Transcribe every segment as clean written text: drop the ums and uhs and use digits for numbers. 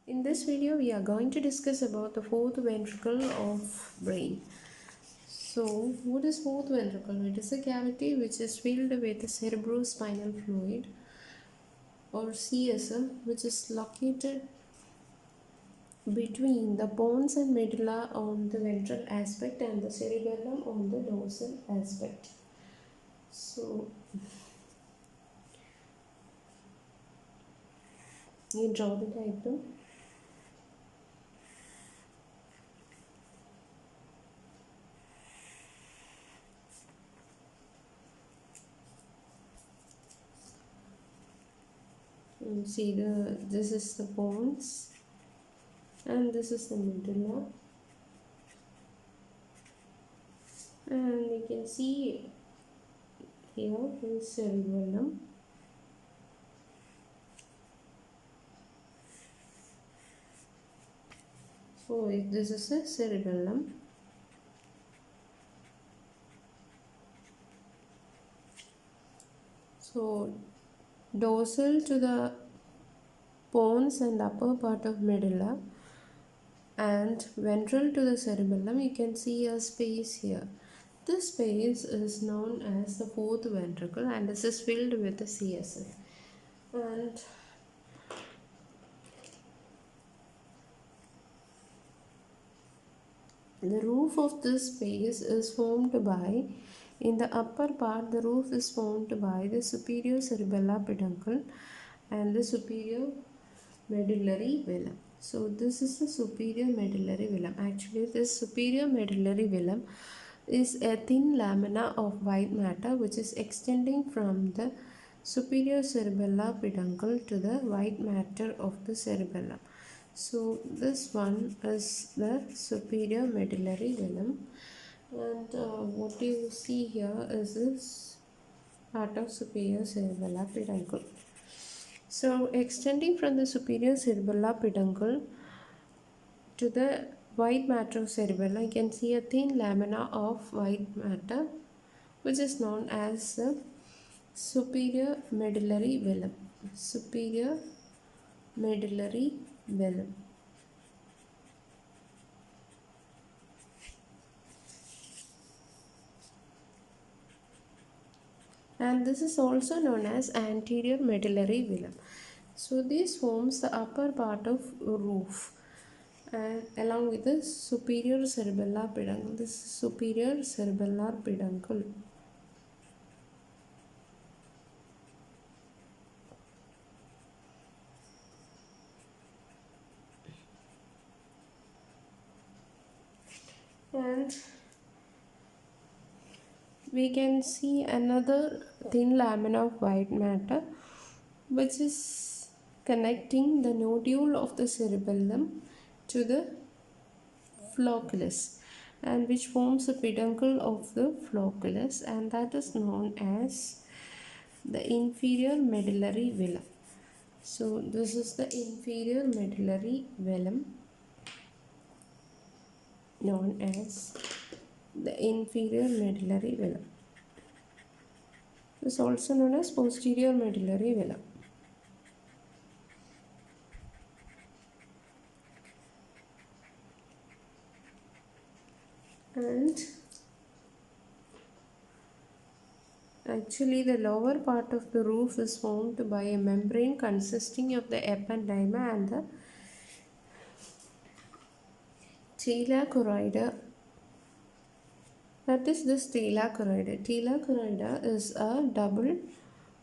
In this video, we are going to discuss about the fourth ventricle of brain. So, what is fourth ventricle? It is a cavity which is filled with the cerebrospinal fluid or CSF, which is located between the pons and medulla on the ventral aspect and the cerebellum on the dorsal aspect. So, you draw the diagram. And see this is the pons and this is the medulla, and you can see here is cerebellum. So this is a cerebellum. So dorsal to the pons and upper part of medulla and ventral to the cerebellum, you can see a space here. This space is known as the fourth ventricle and this is filled with the CSF. And the roof of this space is formed by, in the upper part, the roof is formed by the superior cerebellar peduncle and the superior medullary velum. So this is the superior medullary velum. Actually, this superior medullary velum is a thin lamina of white matter which is extending from the superior cerebellar peduncle to the white matter of the cerebellum. So this one is the superior medullary velum, and what you see here is this part of superior cerebellar peduncle. So extending from the superior cerebellar peduncle to the white matter of cerebellum, you can see a thin lamina of white matter which is known as the superior medullary velum. Superior medullary velum. And this is also known as anterior medullary velum. So this forms the upper part of roof and along with the superior cerebellar peduncle. This is superior cerebellar peduncle. And we can see another thin lamina of white matter which is connecting the nodule of the cerebellum to the flocculus, and which forms the peduncle of the flocculus, and that is known as the inferior medullary velum. So this is the inferior medullary velum, known as the inferior medullary velum. This is also known as posterior medullary velum. And actually the lower part of the roof is formed by a membrane consisting of the ependyma and the tela choroida. That is this tela choroida. Tela choroida is a double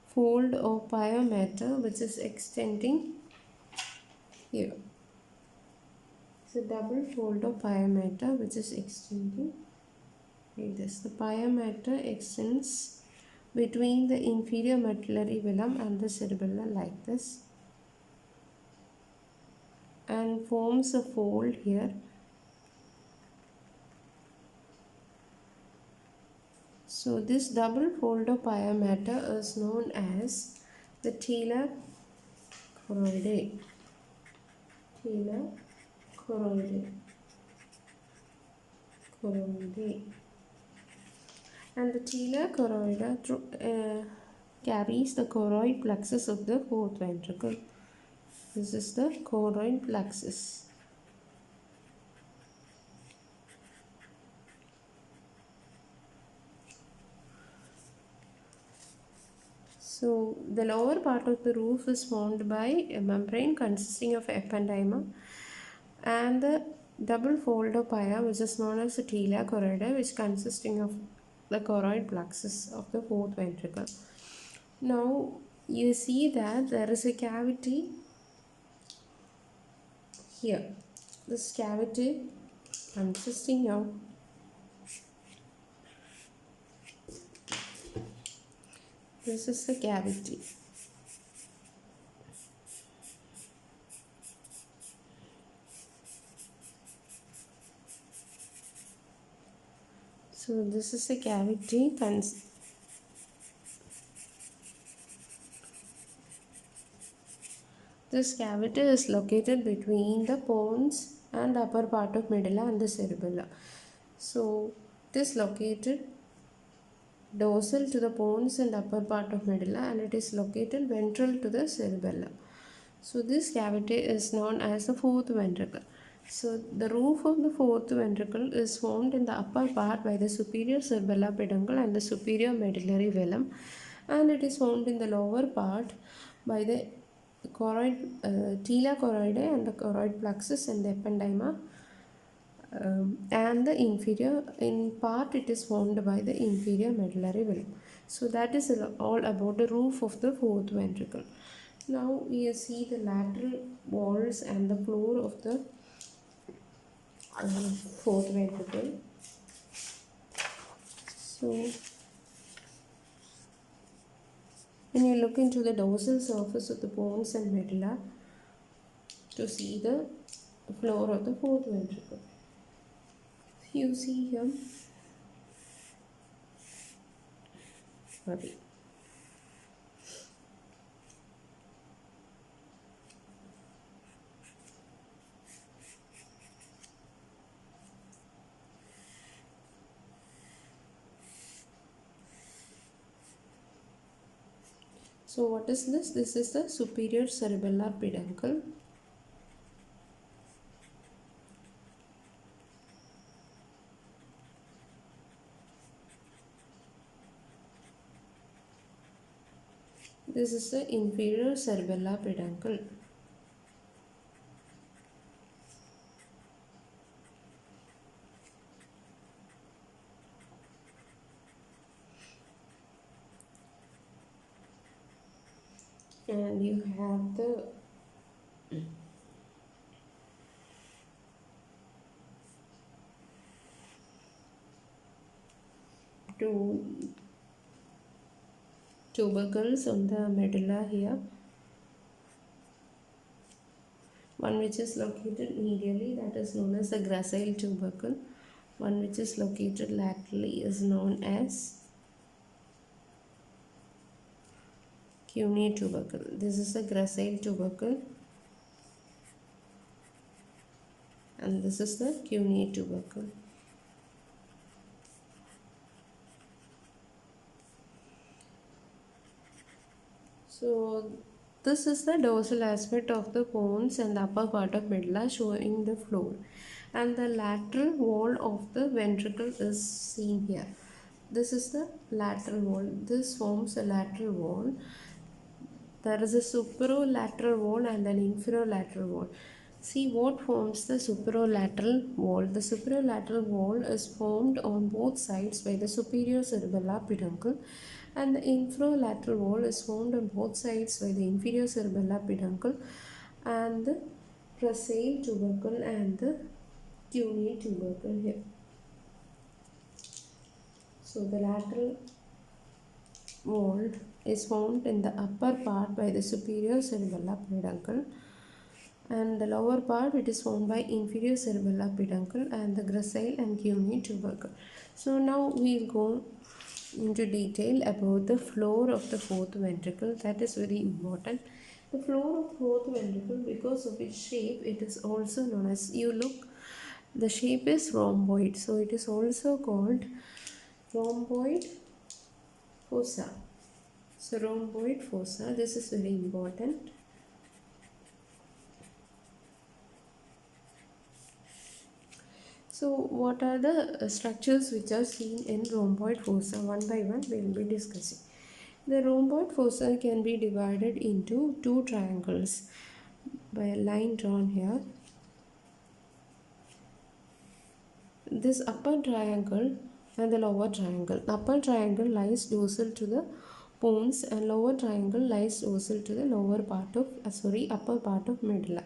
fold of pyometer which is extending here. It's a double fold of pyometer which is extending like this. The pyometer extends between the inferior medullary velum and the cerebellum like this and forms a fold here. So this double fold of pyometer is known as the tela choroidae. Tela choroidae. And the tela choroida carries the choroid plexus of the fourth ventricle. This is the choroid plexus. So the lower part of the roof is formed by a membrane consisting of ependyma and the double fold of pia, which is known as the tila choroidea, which consisting of the choroid plexus of the fourth ventricle. Now you see that there is a cavity here. This cavity consisting of this is the cavity. So this is the cavity. This cavity is located between the pons and upper part of medulla and the cerebella. So it is located dorsal to the pons and upper part of medulla, and it is located ventral to the cerebellum. So this cavity is known as the fourth ventricle. So the roof of the fourth ventricle is formed in the upper part by the superior cerebellar peduncle and the superior medullary velum, and it is formed in the lower part by the tila choroidea and the choroid plexus and the ependyma, and the inferior, in part it is formed by the inferior medullary velum. So that is all about the roof of the fourth ventricle. Now we see the lateral walls and the floor of the fourth ventricle. So when you look into the dorsal surface of the pons and medulla to see the floor of the fourth ventricle, you see here, sorry. So what is this? This is the superior cerebellar peduncle. This is the inferior cerebellar peduncle. And you have the two tubercles on the medulla here. One which is located medially, that is known as the gracile tubercle. One which is located laterally is known as cuneate tubercle. This is the gracile tubercle and this is the cuneate tubercle. So this is the dorsal aspect of the pons and the upper part of medulla showing the floor, and the lateral wall of the ventricle is seen here. This is the lateral wall. This forms a lateral wall. There is a superolateral wall and an inferolateral wall. See what forms the superolateral wall. The superolateral wall is formed on both sides by the superior cerebellar peduncle, and the infralateral wall is formed on both sides by the inferior cerebellar peduncle and the gracile tubercle and the cuneate tubercle here. So the lateral wall is formed in the upper part by the superior cerebellar peduncle, and the lower part it is formed by inferior cerebellar peduncle and the gracile and cuneate tubercle. So now we'll go into detail about the floor of the fourth ventricle. That is very important. The floor of fourth ventricle, because of its shape, it is also known as, you look, the shape is rhomboid, so it is also called rhomboid fossa. So rhomboid fossa, this is very important. So what are the structures which are seen in rhomboid fossa? One by one we will be discussing. The rhomboid fossa can be divided into two triangles by a line drawn here. This upper triangle and the lower triangle. Upper triangle lies dorsal to the pons and lower triangle lies dorsal to the lower part of upper part of medulla.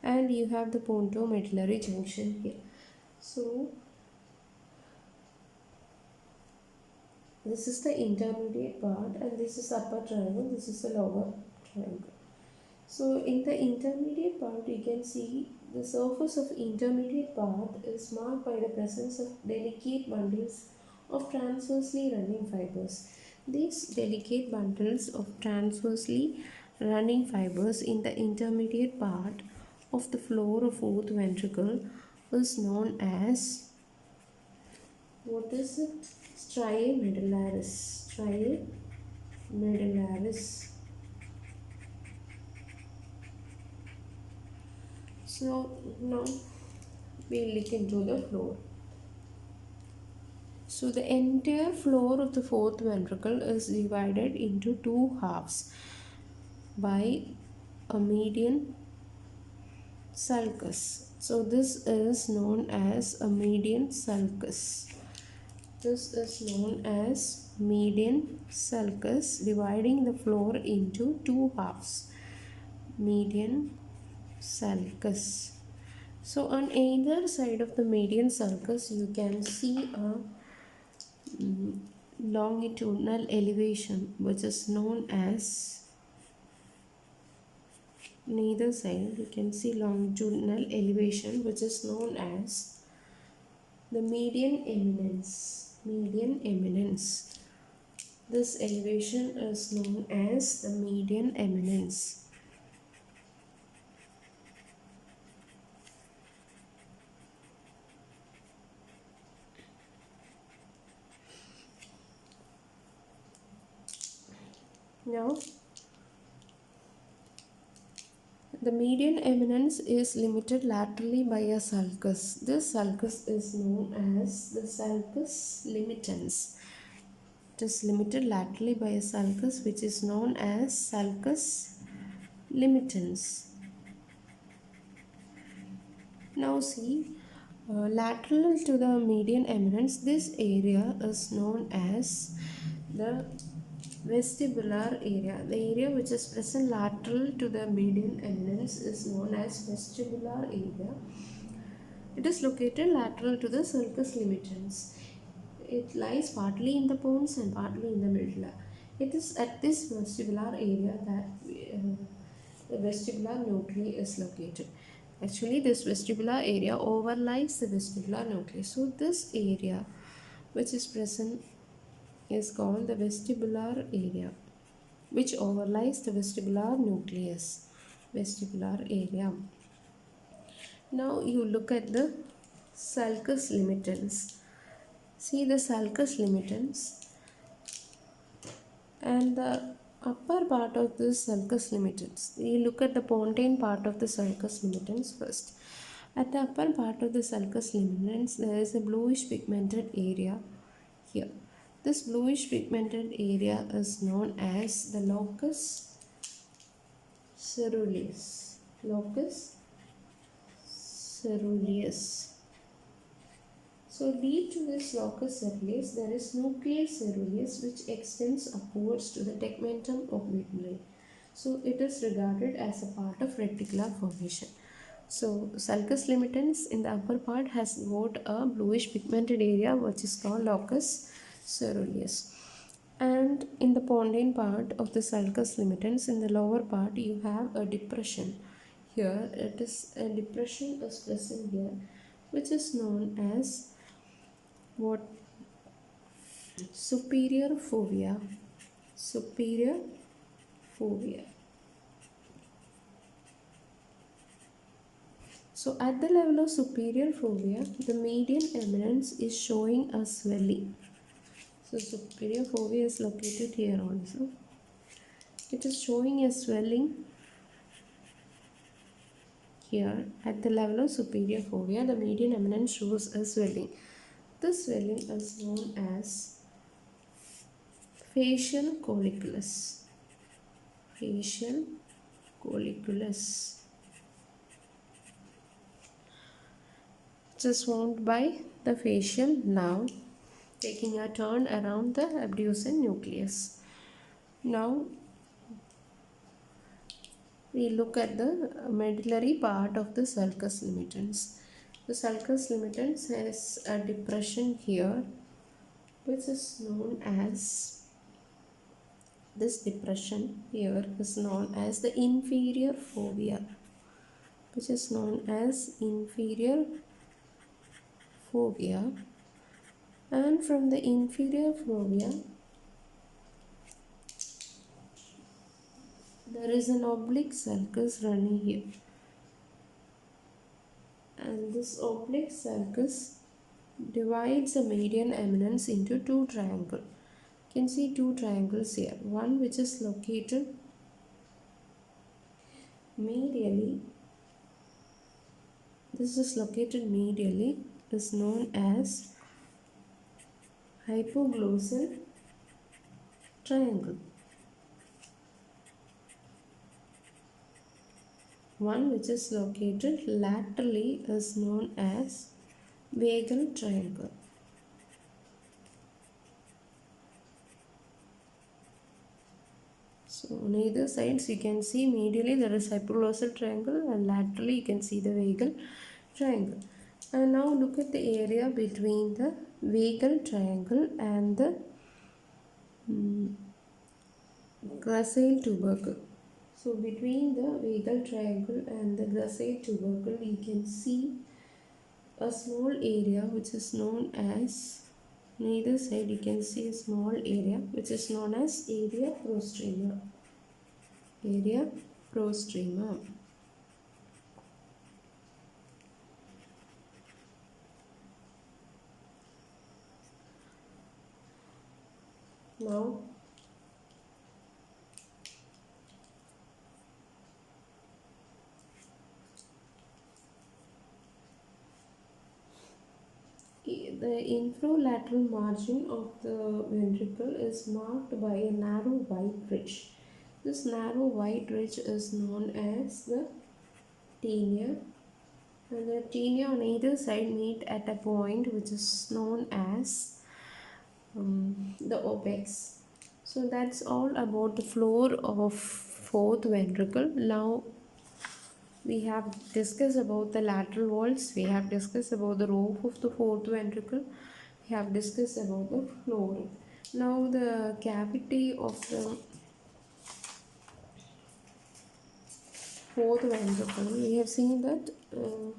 And you have the pontomedullary junction here. So this is the intermediate part and this is upper triangle, this is the lower triangle. So in the intermediate part you can see the surface of intermediate part is marked by the presence of delicate bundles of transversely running fibers. These delicate bundles of transversely running fibers in the intermediate part of the floor of fourth ventricle is known as, what is it? Striae medullaris. Striae medullaris. So now we look into the floor. So the entire floor of the fourth ventricle is divided into two halves by a median sulcus. So this is known as a median sulcus. This is known as median sulcus, dividing the floor into two halves. Median sulcus. So on either side of the median sulcus you can see a longitudinal elevation which is known as, on either side you can see longitudinal elevation which is known as the median eminence. Median eminence. This elevation is known as the median eminence. Now the median eminence is limited laterally by a sulcus. This sulcus is known as the sulcus limitans. It is limited laterally by a sulcus which is known as sulcus limitans. Now see, lateral to the median eminence, this area is known as the vestibular area. The area which is present lateral to the median eminence is known as vestibular area. It is located lateral to the sulcus limitans. It lies partly in the pons and partly in the medulla. It is at this vestibular area that the vestibular nuclei is located. Actually, this vestibular area overlies the vestibular nucleus. So, this area which is present is called the vestibular area, which overlies the vestibular nucleus. Vestibular area. Now, you look at the sulcus limitans. See the sulcus limitans and the upper part of the sulcus limitans. You look at the pontine part of the sulcus limitans first. At the upper part of the sulcus limitans, there is a bluish pigmented area here. This bluish pigmented area is known as the locus ceruleus. Locus ceruleus. So deep to this locus ceruleus, there is nucleus ceruleus which extends upwards to the tegmentum of medullae. So it is regarded as a part of reticular formation. So sulcus limitans in the upper part has got a bluish pigmented area which is called locus ceruleus. And in the pontine part of the sulcus limitans, in the lower part you have a depression. Here it is a depression is present here which is known as what? Superior fovea. Superior fovea. So at the level of superior fovea, the median eminence is showing a swelling. So superior fovea is located here also. It is showing a swelling here at the level of superior fovea, the median eminence shows a swelling. This swelling is known as facial colliculus. Facial colliculus, which is formed by the facial nerve taking a turn around the abducens nucleus. Now we look at the medullary part of the sulcus limitans. The sulcus limitans has a depression here, which is known as, this depression here is known as the inferior fovea, which is known as inferior fovea. And from the inferior fovea, there is an oblique sulcus running here, and this oblique sulcus divides the median eminence into two triangles. You can see two triangles here. One which is located medially, this is located medially, is known as hypoglossal triangle. One which is located laterally is known as vagal triangle. So on either sides you can see medially there is hypoglossal triangle and laterally you can see the vagal triangle. And now look at the area between the vagal triangle and the gracile tubercle. So between the vagal triangle and the gracile tubercle you can see a small area which is known as, on either side you can see a small area which is known as area prostrema. Area prostrema. Now the infralateral margin of the ventricle is marked by a narrow white ridge. This narrow white ridge is known as the tinea, and the tinea on either side meet at a point which is known as the apex. So that's all about the floor of fourth ventricle. Now we have discussed about the lateral walls, we have discussed about the roof of the fourth ventricle, we have discussed about the floor. Now the cavity of the fourth ventricle, we have seen that so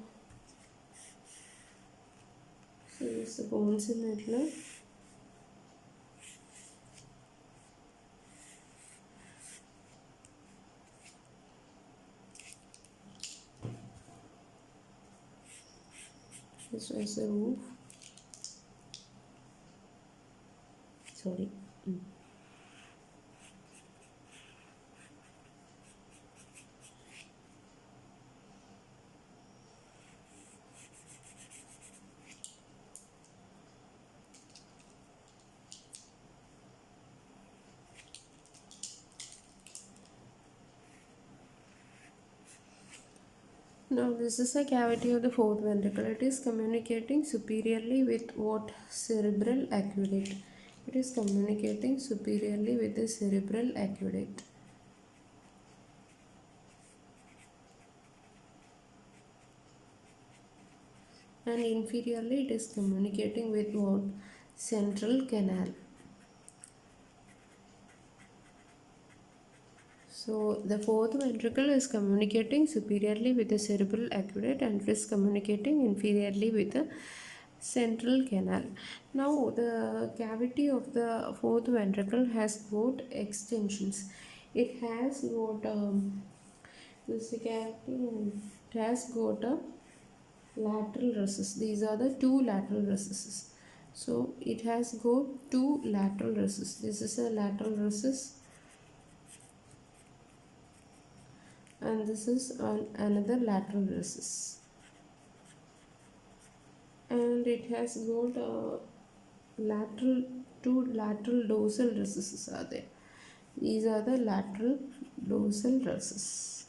this is the bones in it. This was the roof. Sorry. Now this is a cavity of the fourth ventricle. It is communicating superiorly with what? Cerebral aqueduct. It is communicating superiorly with the cerebral aqueduct. And inferiorly it is communicating with what? Central canal. So the fourth ventricle is communicating superiorly with the cerebral aqueduct and it is communicating inferiorly with the central canal. Now the cavity of the fourth ventricle has got extensions. It has got this cavity and it has got a lateral recess. These are the two lateral recesses. So it has got two lateral recesses. This is a lateral recess and this is another lateral recess, and it has got lateral two lateral dorsal recesses are there. These are the lateral dorsal recesses,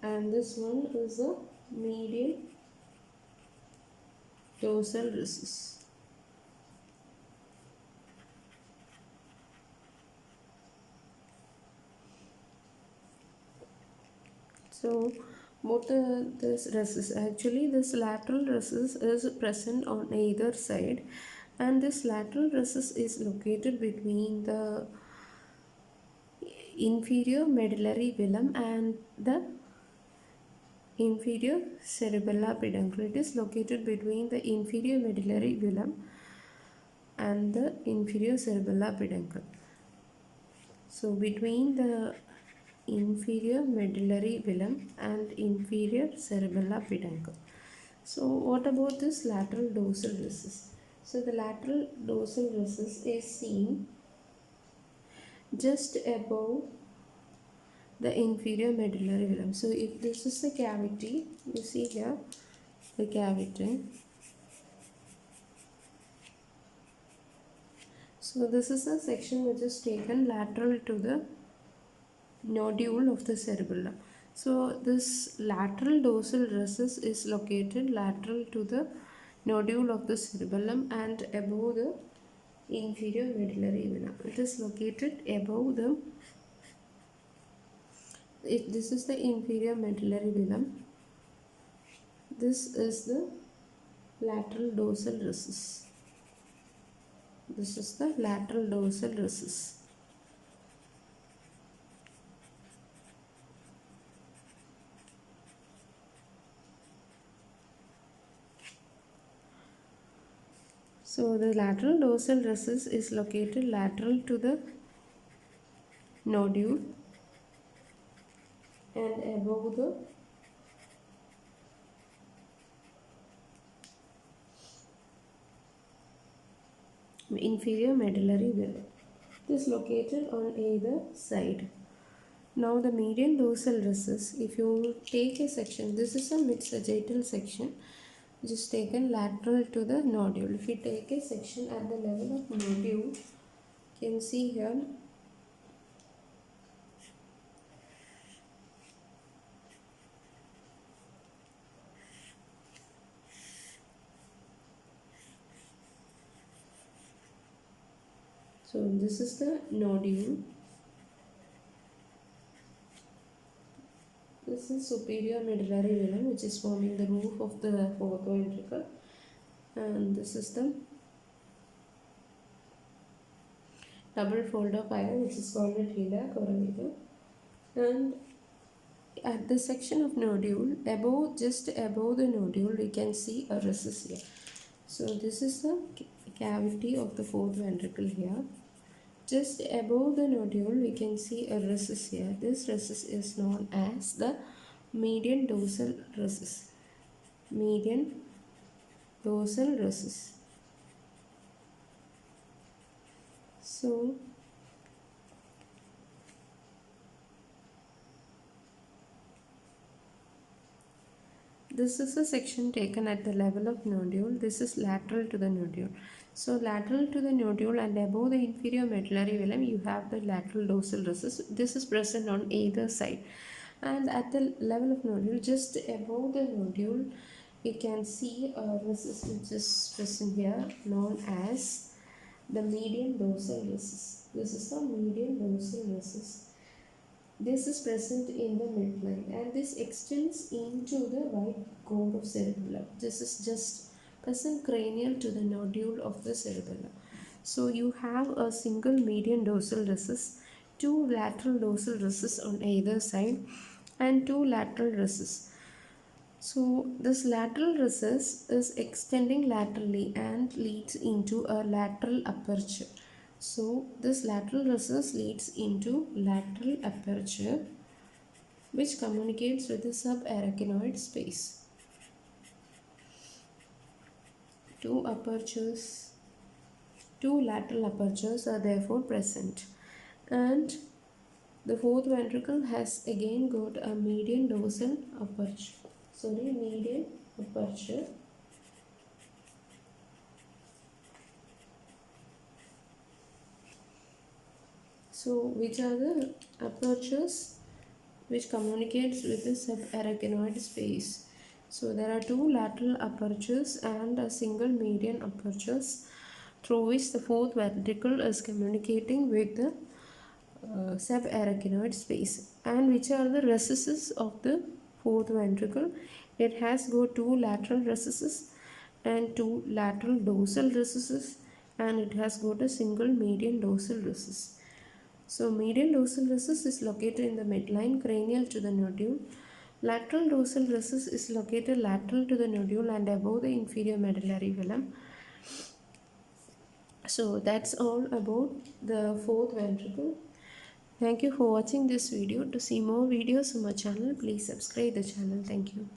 and this one is a medial dorsal recess. So both this recess, actually this lateral recess is present on either side, and this lateral recess is located between the inferior medullary velum and the inferior cerebellar peduncle. It is located between the inferior medullary velum and the inferior cerebellar peduncle. So between the inferior medullary velum and inferior cerebellar peduncle. So what about this lateral dorsal recess? So the lateral dorsal recess is seen just above the inferior medullary velum. So if this is the cavity, you see here the cavity. So this is a section which is taken lateral to the nodule of the cerebellum. So this lateral dorsal recess is located lateral to the nodule of the cerebellum and above the inferior medullary vein. It is located above the, this is the inferior medullary vein. This is the lateral dorsal recess. This is the lateral dorsal recess. So the lateral dorsal recess is located lateral to the nodule and above the inferior medullary vein. It is located on either side. Now the median dorsal recess, if you take a section, this is a mid-sagittal section which is taken lateral to the nodule. If you take a section at the level of nodule, you can see here so this is the nodule. This is superior medullary vein which is forming the roof of the fourth ventricle, and this is the double fold of iron which is called a tila correlator. And at the section of nodule, above, just above the nodule, we can see a recess here. So this is the cavity of the fourth ventricle here. Just above the nodule, we can see a recess here. This recess is known as the median dorsal recess. Median dorsal recess. So this is a section taken at the level of nodule. This is lateral to the nodule. So lateral to the nodule and above the inferior medullary vein, you have the lateral dorsal recess. This is present on either side. And at the level of nodule, just above the nodule, you can see a recess which is present here, known as the median dorsal recess. This is the median dorsal recess. This is present in the midline and this extends into the right core of cerebellum. This is just present cranial to the nodule of the cerebellum. So you have a single median dorsal recess, two lateral dorsal recesses on either side and two lateral recesses. So this lateral recess is extending laterally and leads into a lateral aperture. So this lateral recess leads into lateral aperture which communicates with the subarachnoid space. Two apertures Two lateral apertures are therefore present. And the fourth ventricle has again got a median dorsal aperture. Median aperture. So, which are the apertures which communicates with the subarachnoid space? So, there are two lateral apertures and a single median apertures through which the fourth ventricle is communicating with the subarachnoid space. And which are the recesses of the fourth ventricle? It has got two lateral recesses and two lateral dorsal recesses, and it has got a single median dorsal recess. So median dorsal recess is located in the midline cranial to the nodule. Lateral dorsal recess is located lateral to the nodule and above the inferior medullary velum. So that's all about the fourth ventricle. Thank you for watching this video. To see more videos on my channel, please subscribe the channel. Thank you.